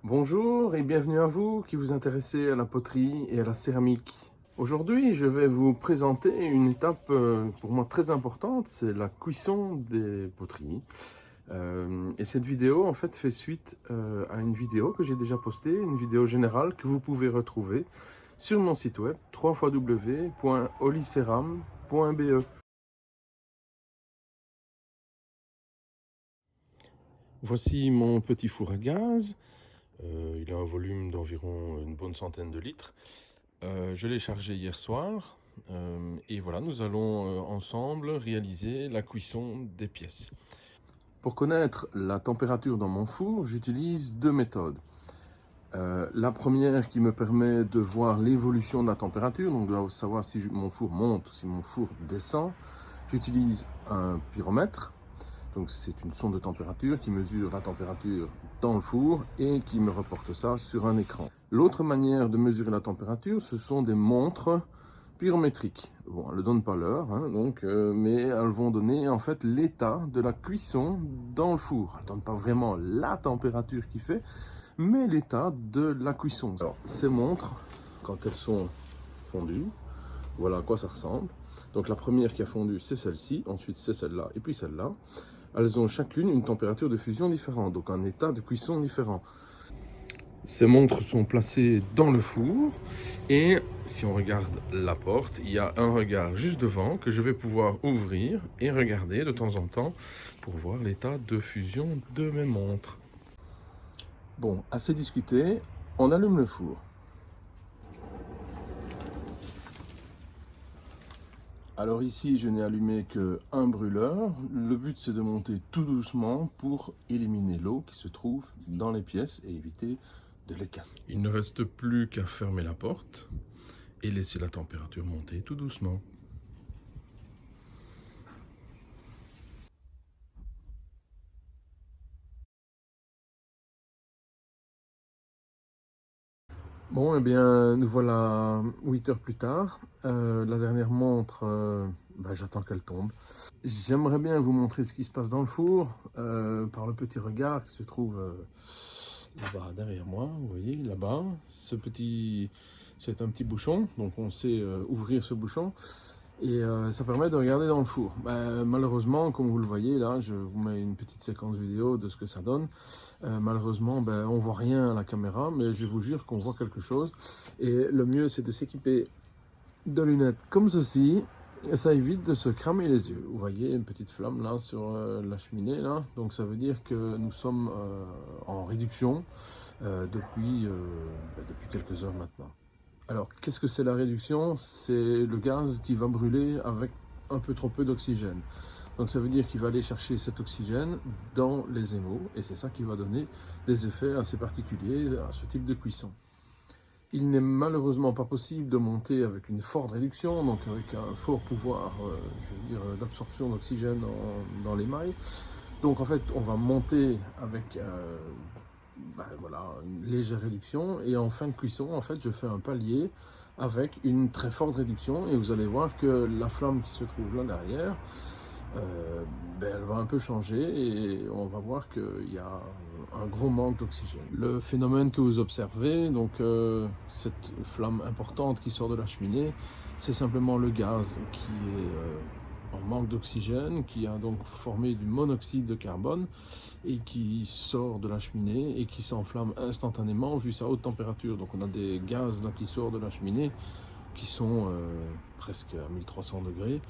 Bonjour et bienvenue à vous qui vous intéressez à la poterie et à la céramique. Aujourd'hui, je vais vous présenter une étape pour moi très importante, c'est la cuisson des poteries. Et cette vidéo en fait fait suite à une vidéo que j'ai déjà postée, une vidéo générale que vous pouvez retrouver sur mon site web www.oliceram.be. Voici mon petit four à gaz. Il a un volume d'environ une bonne centaine de litres. Je l'ai chargé hier soir et voilà, nous allons ensemble réaliser la cuisson des pièces. Pour connaître la température dans mon four, j'utilise deux méthodes. La première qui me permet de voir l'évolution de la température, donc de savoir si mon four monte, si mon four descend. J'utilise un pyromètre. Donc c'est une sonde de température qui mesure la température dans le four et qui me reporte ça sur un écran. L'autre manière de mesurer la température, ce sont des montres pyrométriques. Bon, elles ne donnent pas l'heure, hein, mais elles vont donner en fait l'état de la cuisson dans le four. Elles ne donnent pas vraiment la température qu'il fait, mais l'état de la cuisson. Alors, ces montres, quand elles sont fondues, voilà à quoi ça ressemble. Donc la première qui a fondu, c'est celle-ci, ensuite c'est celle-là, et puis celle-là. Elles ont chacune une température de fusion différente, donc un état de cuisson différent. Ces montres sont placées dans le four et si on regarde la porte, il y a un regard juste devant que je vais pouvoir ouvrir et regarder de temps en temps pour voir l'état de fusion de mes montres. Bon, assez discuté, on allume le four. Alors ici, je n'ai allumé qu'un brûleur. Le but, c'est de monter tout doucement pour éliminer l'eau qui se trouve dans les pièces et éviter de les casser. Il ne reste plus qu'à fermer la porte et laisser la température monter tout doucement. Bon, eh bien, nous voilà 8 heures plus tard. La dernière montre, j'attends qu'elle tombe. J'aimerais bien vous montrer ce qui se passe dans le four par le petit regard qui se trouve là-bas derrière moi. Vous voyez, là-bas, c'est un petit bouchon, donc on sait ouvrir ce bouchon. Et ça permet de regarder dans le four. Malheureusement, comme vous le voyez là, je vous mets une petite séquence vidéo de ce que ça donne. Malheureusement, on voit rien à la caméra, mais je vous jure qu'on voit quelque chose. Et le mieux, c'est de s'équiper de lunettes comme ceci. Et ça évite de se cramer les yeux. Vous voyez une petite flamme là sur la cheminée là. Donc ça veut dire que nous sommes en réduction depuis quelques heures maintenant. Alors, qu'est-ce que c'est la réduction? C'est le gaz qui va brûler avec un peu trop peu d'oxygène. Donc ça veut dire qu'il va aller chercher cet oxygène dans les émaux et c'est ça qui va donner des effets assez particuliers à ce type de cuisson. Il n'est malheureusement pas possible de monter avec une forte réduction, donc avec un fort pouvoir d'absorption d'oxygène dans l'émail. Donc en fait, on va monter avec une légère réduction et en fin de cuisson, en fait, je fais un palier avec une très forte réduction et vous allez voir que la flamme qui se trouve là derrière, elle va un peu changer et on va voir qu'il y a un gros manque d'oxygène. Le phénomène que vous observez, donc cette flamme importante qui sort de la cheminée, c'est simplement le gaz qui est en manque d'oxygène, qui a donc formé du monoxyde de carbone et qui sort de la cheminée et qui s'enflamme instantanément vu sa haute température. Donc on a des gaz là qui sortent de la cheminée qui sont presque à 1300 degrés.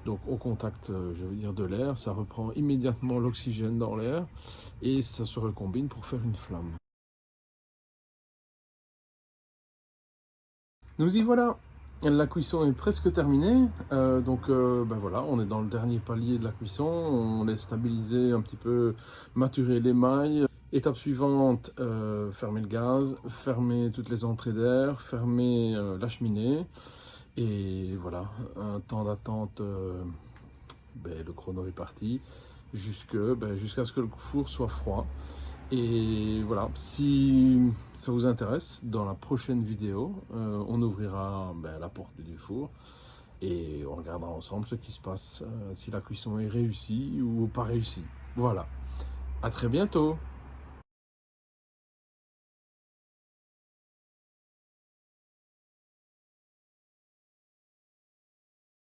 Donc au contact de l'air, ça reprend immédiatement l'oxygène dans l'air et ça se recombine pour faire une flamme. Nous y voilà. La cuisson est presque terminée, voilà, on est dans le dernier palier de la cuisson, on laisse stabiliser un petit peu, maturer l'émail. Étape suivante, fermer le gaz, fermer toutes les entrées d'air, fermer la cheminée, et voilà, un temps d'attente, le chrono est parti, jusqu'à ce que le four soit froid. Et voilà, si ça vous intéresse, dans la prochaine vidéo, on ouvrira la porte du four et on regardera ensemble ce qui se passe, si la cuisson est réussie ou pas réussie. Voilà, à très bientôt!